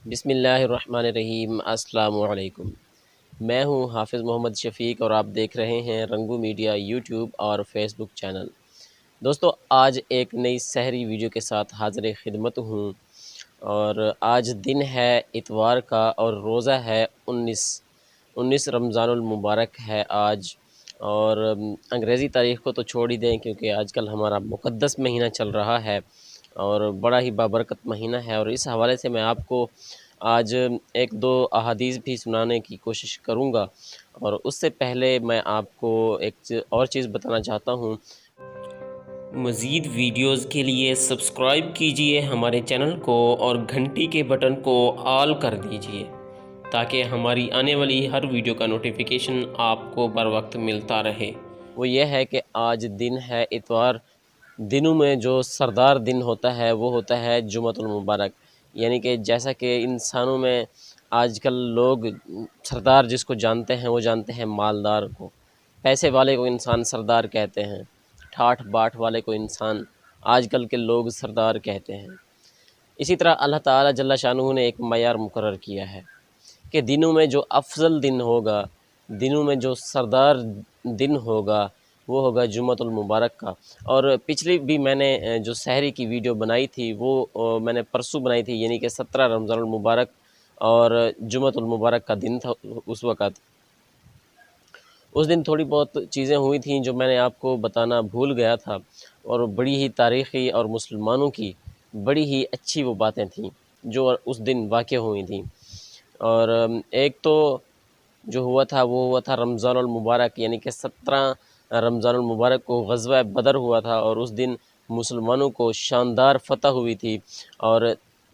بسم اللہ الرحمن الرحیم۔ السلام علیکم۔ میں ہوں حافظ محمد شفیق اور آپ دیکھ رہے ہیں رنگو میڈیا یوٹیوب اور فیس بک چینل۔ دوستو، آج ایک نئی سحری ویڈیو کے ساتھ حاضر خدمت ہوں اور آج دن ہے اتوار کا اور روزہ ہے 19 رمضان المبارک ہے آج، اور انگریزی تاریخ کو تو چھوڑ ہی دیں کیونکہ آج کل ہمارا مقدس مہینہ چل رہا ہے اور بڑا ہی بابرکت مہینہ ہے، اور اس حوالے سے میں آپ کو آج ایک دو احادیث بھی سنانے کی کوشش کروں گا، اور اس سے پہلے میں آپ کو ایک اور چیز بتانا چاہتا ہوں۔ مزید ویڈیوز کے لیے سبسکرائب کیجئے ہمارے چینل کو اور گھنٹی کے بٹن کو آل کر دیجئے تاکہ ہماری آنے والی ہر ویڈیو کا نوٹیفیکیشن آپ کو بر وقت ملتا رہے۔ وہ یہ ہے کہ آج دن ہے اتوار۔ دنوں میں جو سردار دن ہوتا ہے وہ ہوتا ہے جمعۃ المبارک، یعنی کہ جیسا کہ انسانوں میں آج کل لوگ سردار جس کو جانتے ہیں وہ جانتے ہیں مالدار کو، پیسے والے کو انسان سردار کہتے ہیں، ٹھاٹھ باٹھ والے کو انسان آج کل کے لوگ سردار کہتے ہیں۔ اسی طرح اللہ تعالیٰ جل شانہ نے ایک معیار مقرر کیا ہے کہ دنوں میں جو افضل دن ہوگا، دنوں میں جو سردار دن ہوگا وہ ہوگا جمعۃ المبارک کا۔ اور پچھلی بھی میں نے جو سحری کی ویڈیو بنائی تھی وہ میں نے پرسوں بنائی تھی، یعنی کہ 17 رمضان المبارک اور جمعۃ المبارک کا دن تھا اس وقت۔ اس دن تھوڑی بہت چیزیں ہوئی تھیں جو میں نے آپ کو بتانا بھول گیا تھا، اور بڑی ہی تاریخی اور مسلمانوں کی بڑی ہی اچھی وہ باتیں تھیں جو اس دن واقع ہوئی تھیں۔ اور ایک تو جو ہوا تھا وہ ہوا تھا رمضان المبارک، یعنی کہ 17 رمضان المبارک کو غزوہ بدر ہوا تھا، اور اس دن مسلمانوں کو شاندار فتح ہوئی تھی۔ اور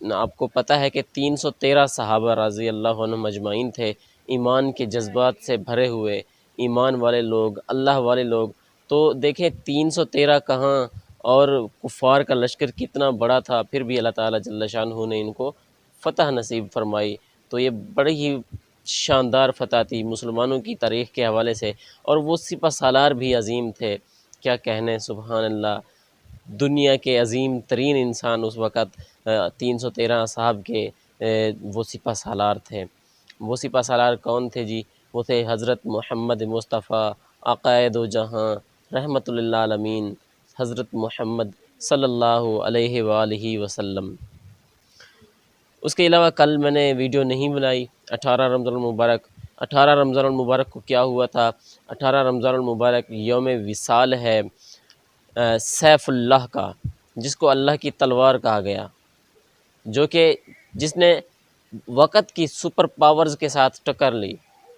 آپ کو پتہ ہے کہ 313 صحابہ رضی اللہ عنہم اجمعین تھے، ایمان کے جذبات سے بھرے ہوئے ایمان والے لوگ، اللہ والے لوگ۔ تو دیکھیں 313 کہاں، اور کفار کا لشکر کتنا بڑا تھا، پھر بھی اللہ تعالیٰ جل شانہ نے ان کو فتح نصیب فرمائی۔ تو یہ بڑی ہی شاندار فتح تھی مسلمانوں کی تاریخ کے حوالے سے، اور وہ سپہ سالار بھی عظیم تھے، کیا کہنے، سبحان اللہ۔ دنیا کے عظیم ترین انسان اس وقت 313 صاحب کے وہ سپہ سالار تھے۔ وہ سپہ سالار کون تھے جی؟ وہ تھے حضرت محمد مصطفیٰ عقائد و جہاں رحمۃ للعالمین، حضرت محمد صلی اللہ علیہ وآلہ وسلم۔ اس کے علاوہ کل میں نے ویڈیو نہیں بنائی 18 رمضان المبارک۔ 18 رمضان المبارک کو کیا ہوا تھا؟ 18 رمضان المبارک یوم وصال ہے سیف اللہ کا، جس کو اللہ کی تلوار کہا گیا، جو کہ جس نے وقت کی سپر پاورز کے ساتھ ٹکر لی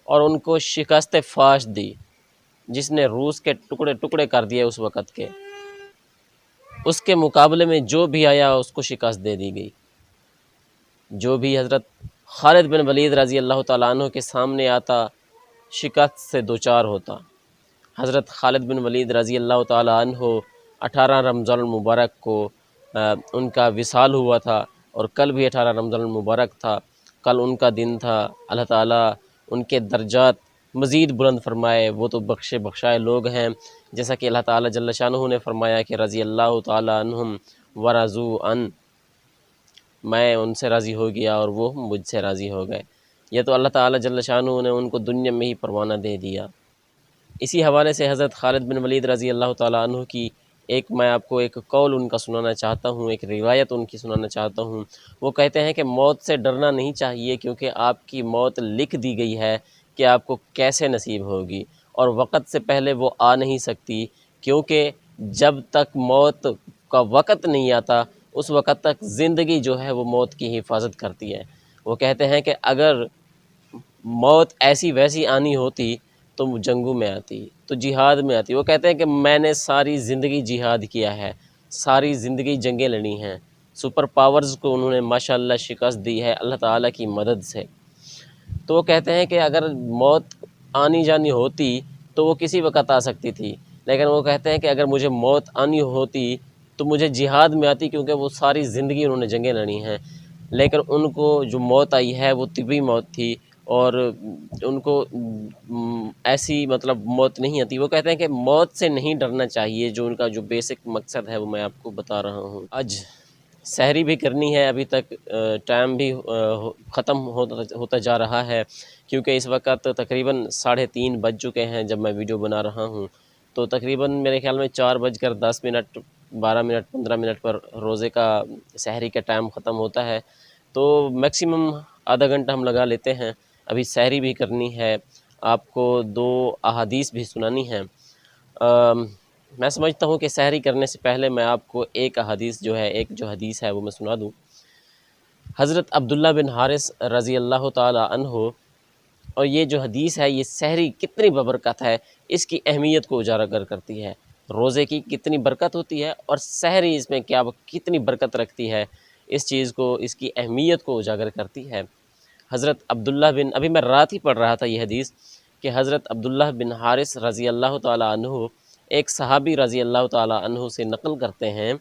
اور ان کو شکست فاش دی، جس نے روس کے ٹکڑے ٹکڑے کر دیے اس وقت کے۔ اس کے مقابلے میں جو بھی آیا اس کو شکست دے دی گئی۔ جو بھی حضرت خالد بن ولید رضی اللہ تعالیٰ عنہ کے سامنے آتا شکست سے دوچار ہوتا۔ حضرت خالد بن ولید رضی اللہ تعالیٰ عنہ 18 رمضان المبارک کو ان کا وصال ہوا تھا، اور کل بھی 18 رمضان المبارک تھا، کل ان کا دن تھا۔ اللہ تعالیٰ ان کے درجات مزید بلند فرمائے، وہ تو بخشے بخشائے لوگ ہیں، جیسا کہ اللہ تعالیٰ جل شانہ نے فرمایا کہ رضی اللہ تعالیٰ عنہم ورضوا عن، میں ان سے راضی ہو گیا اور وہ مجھ سے راضی ہو گئے۔ یہ تو اللہ تعالیٰ جل شانہ نے ان کو دنیا میں ہی پروانہ دے دیا۔ اسی حوالے سے حضرت خالد بن ولید رضی اللہ تعالیٰ عنہ کی میں آپ کو ایک قول ان کا سنانا چاہتا ہوں، ایک روایت ان کی سنانا چاہتا ہوں۔ وہ کہتے ہیں کہ موت سے ڈرنا نہیں چاہیے، کیونکہ آپ کی موت لکھ دی گئی ہے کہ آپ کو کیسے نصیب ہوگی، اور وقت سے پہلے وہ آ نہیں سکتی، کیونکہ جب تک موت کا وقت نہیں آتا اس وقت تک زندگی جو ہے وہ موت کی حفاظت کرتی ہے۔ وہ کہتے ہیں کہ اگر موت ایسی ویسی آنی ہوتی تو جنگوں میں آتی، تو جہاد میں آتی۔ وہ کہتے ہیں کہ میں نے ساری زندگی جہاد کیا ہے، ساری زندگی جنگیں لڑی ہیں، سپر پاورز کو انہوں نے ماشاءاللہ شکست دی ہے اللہ تعالیٰ کی مدد سے۔ تو وہ کہتے ہیں کہ اگر موت آنی جانی ہوتی تو وہ کسی وقت آ سکتی تھی، لیکن وہ کہتے ہیں کہ اگر مجھے موت آنی ہوتی تو مجھے جہاد میں آتی، کیونکہ وہ ساری زندگی انہوں نے جنگیں لڑی ہیں، لیکن ان کو جو موت آئی ہے وہ طبی موت تھی، اور ان کو ایسی مطلب موت نہیں آتی۔ وہ کہتے ہیں کہ موت سے نہیں ڈرنا چاہیے، جو ان کا جو بیسک مقصد ہے وہ میں آپ کو بتا رہا ہوں۔ سحری بھی کرنی ہے، ابھی تک ٹائم بھی ختم ہوتا جا رہا ہے، کیونکہ اس وقت تقریباً 3:30 بج چکے ہیں جب میں ویڈیو بنا رہا ہوں، تو تقریباً میرے خیال میں 4:10 12 منٹ 15 منٹ پر روزے کا سحری کا ٹائم ختم ہوتا ہے، تو میکسیمم آدھا گھنٹہ ہم لگا لیتے ہیں۔ ابھی سحری بھی کرنی ہے، آپ کو 2 احادیث بھی سنانی ہیں۔ میں سمجھتا ہوں کہ سحری کرنے سے پہلے میں آپ کو ایک حدیث ہے وہ میں سنا دوں۔ حضرت عبداللہ بن حارث رضی اللہ تعالی عنہ، اور یہ جو حدیث ہے یہ سحری کتنی ببرکت ہے، اس کی اہمیت کو اجاگر کرتی ہے، روزے کی کتنی برکت ہوتی ہے اور سحری اس میں کتنی برکت رکھتی ہے، اس چیز کو، اس کی اہمیت کو اجاگر کرتی ہے۔ حضرت عبداللہ ابھی میں رات ہی پڑھ رہا تھا یہ حدیث، کہ حضرت عبداللہ بن حارث رضی اللہ تعالی عنہ ایک صحابی رضی اللہ تعالی عنہ سے نقل کرتے ہیں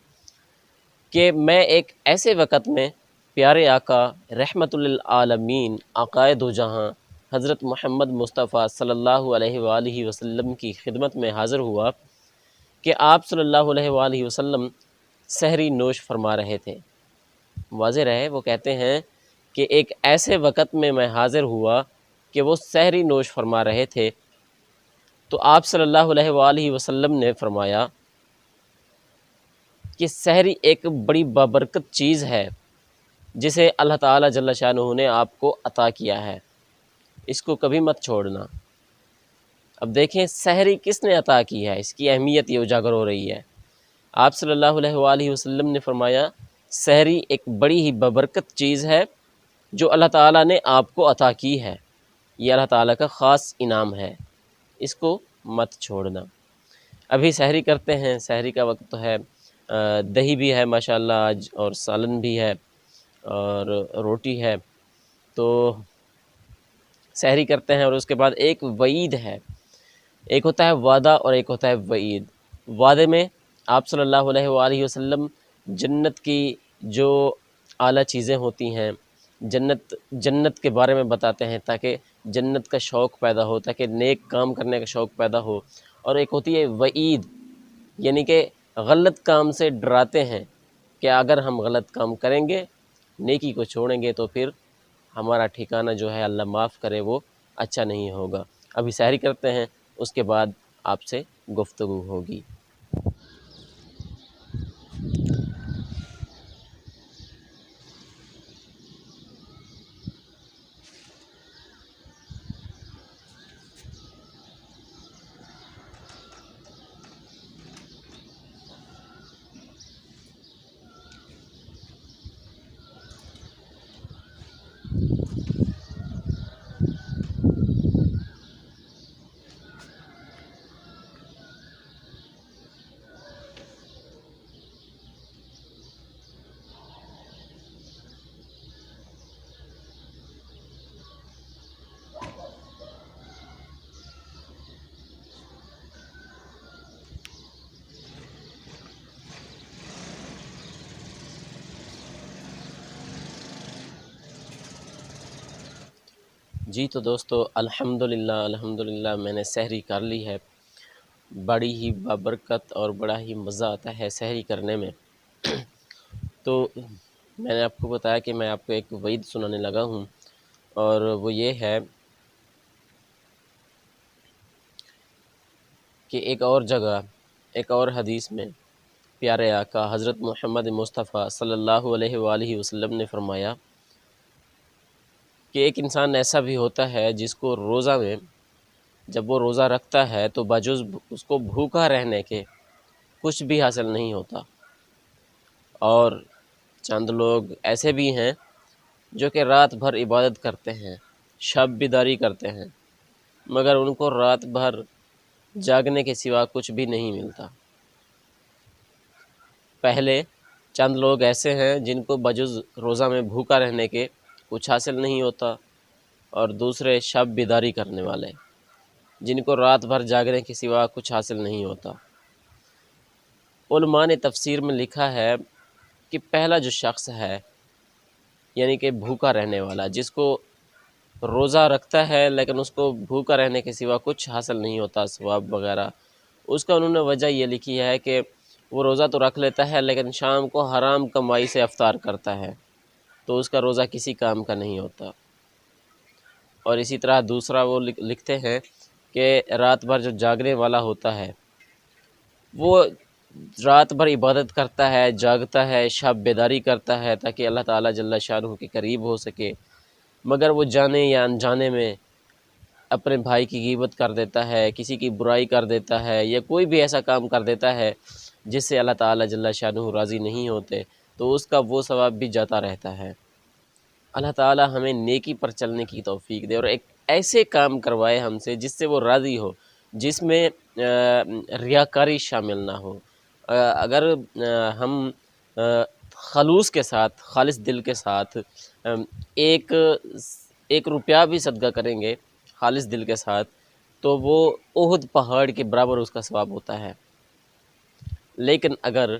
کہ میں ایک ایسے وقت میں پیارے آقا رحمت للعالمین آقائے دو جہاں حضرت محمد مصطفیٰ صلی اللہ علیہ وآلہ وسلم کی خدمت میں حاضر ہوا کہ آپ صلی اللہ علیہ وآلہ وسلم سحری نوش فرما رہے تھے۔ واضح رہے، وہ کہتے ہیں کہ ایک ایسے وقت میں حاضر ہوا کہ وہ سحری نوش فرما رہے تھے، تو آپ صلی اللہ علیہ وآلہ وسلم نے فرمایا کہ سحری ایک بڑی بابرکت چیز ہے جسے اللہ تعالیٰ جل شانہ نے آپ کو عطا کیا ہے، اس کو کبھی مت چھوڑنا۔ اب دیکھیں سحری کس نے عطا کی ہے، اس کی اہمیت یہ اجاگر ہو رہی ہے۔ آپ صلی اللہ علیہ وآلہ وسلم نے فرمایا سحری ایک بڑی ہی بابرکت چیز ہے جو اللہ تعالیٰ نے آپ کو عطا کی ہے، یہ اللہ تعالیٰ کا خاص انعام ہے، اس کو مت چھوڑنا۔ ابھی سحری کرتے ہیں، سحری کا وقت تو ہے، دہی بھی ہے ماشاءاللہ آج، اور سالن بھی ہے اور روٹی ہے، تو سحری کرتے ہیں۔ اور اس کے بعد ایک وعید ہے، ایک ہوتا ہے وعدہ اور ایک ہوتا ہے وعید۔ وعدے میں آپ صلی اللہ علیہ وآلہ وسلم جنت کی جو اعلیٰ چیزیں ہوتی ہیں، جنت کے بارے میں بتاتے ہیں تاکہ جنت کا شوق پیدا ہو، تاکہ نیک کام کرنے کا شوق پیدا ہو۔ اور ایک ہوتی ہے وعید، یعنی کہ غلط کام سے ڈراتے ہیں کہ اگر ہم غلط کام کریں گے، نیکی کو چھوڑیں گے تو پھر ہمارا ٹھکانہ جو ہے اللہ معاف کرے وہ اچھا نہیں ہوگا۔ ابھی سحری کرتے ہیں، اس کے بعد آپ سے گفتگو ہوگی۔ جی تو دوستو الحمدللہ میں نے سحری کر لی ہے۔ بڑی ہی بابرکت اور بڑا ہی مزہ آتا ہے سحری کرنے میں۔ تو میں نے آپ کو بتایا کہ میں آپ کو ایک وعید سنانے لگا ہوں، اور وہ یہ ہے کہ ایک اور جگہ، ایک اور حدیث میں پیارے آقا حضرت محمد مصطفیٰ صلی اللہ علیہ وآلہ وسلم نے فرمایا کہ ایک انسان ایسا بھی ہوتا ہے جس کو روزہ میں، جب وہ روزہ رکھتا ہے تو بجز اس کو بھوکا رہنے کے کچھ بھی حاصل نہیں ہوتا، اور چند لوگ ایسے بھی ہیں جو کہ رات بھر عبادت کرتے ہیں، شب بیداری کرتے ہیں، مگر ان کو رات بھر جاگنے کے سوا کچھ بھی نہیں ملتا۔ پہلے چند لوگ ایسے ہیں جن کو بجز روزہ میں بھوکا رہنے کے کچھ حاصل نہیں ہوتا، اور دوسرے شب بیداری کرنے والے جن کو رات بھر جاگنے کے سوا کچھ حاصل نہیں ہوتا۔ علماء نے تفسیر میں لکھا ہے کہ پہلا جو شخص ہے، یعنی کہ بھوکا رہنے والا، جس کو روزہ رکھتا ہے لیکن اس کو بھوکا رہنے کے سوا کچھ حاصل نہیں ہوتا ثواب وغیرہ، اس کا انہوں نے وجہ یہ لکھی ہے کہ وہ روزہ تو رکھ لیتا ہے لیکن شام کو حرام کمائی سے افطار کرتا ہے، تو اس کا روزہ کسی کام کا نہیں ہوتا۔ اور اسی طرح دوسرا وہ لکھتے ہیں کہ رات بھر جو جاگنے والا ہوتا ہے وہ رات بھر عبادت کرتا ہے، جاگتا ہے، شب بیداری کرتا ہے تاکہ اللہ تعالیٰ جل شانہ کے قریب ہو سکے، مگر وہ جانے یا انجانے میں اپنے بھائی کی غیبت کر دیتا ہے، کسی کی برائی کر دیتا ہے، یا کوئی بھی ایسا کام کر دیتا ہے جس سے اللہ تعالیٰ جل شانہ راضی نہیں ہوتے، تو اس کا وہ ثواب بھی جاتا رہتا ہے۔ اللہ تعالیٰ ہمیں نیکی پر چلنے کی توفیق دے اور ایک ایسے کام کروائے ہم سے جس سے وہ راضی ہو، جس میں ریاکاری شامل نہ ہو۔ اگر ہم خلوص کے ساتھ، خالص دل کے ساتھ ایک روپیہ بھی صدقہ کریں گے خالص دل کے ساتھ، تو وہ احد پہاڑ کے برابر اس کا ثواب ہوتا ہے۔ لیکن اگر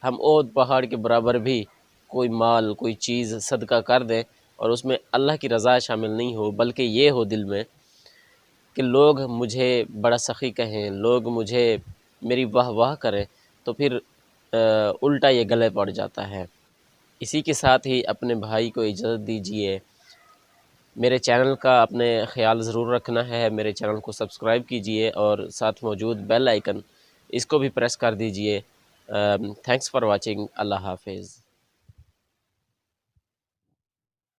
ہم احد پہاڑ کے برابر بھی کوئی مال، کوئی چیز صدقہ کر دیں اور اس میں اللہ کی رضا شامل نہیں ہو، بلکہ یہ ہو دل میں کہ لوگ مجھے بڑا سخی کہیں، لوگ مجھے میری واہ واہ کریں، تو پھر الٹا یہ گلے پڑ جاتا ہے۔ اسی کے ساتھ ہی اپنے بھائی کو اجازت دیجیے۔ میرے چینل کا اپنے خیال ضرور رکھنا ہے، میرے چینل کو سبسکرائب کیجیے اور ساتھ موجود بیل آئیکن اس کو بھی پریس کر دیجیے۔ Thanks for watching. اللہ حافظ۔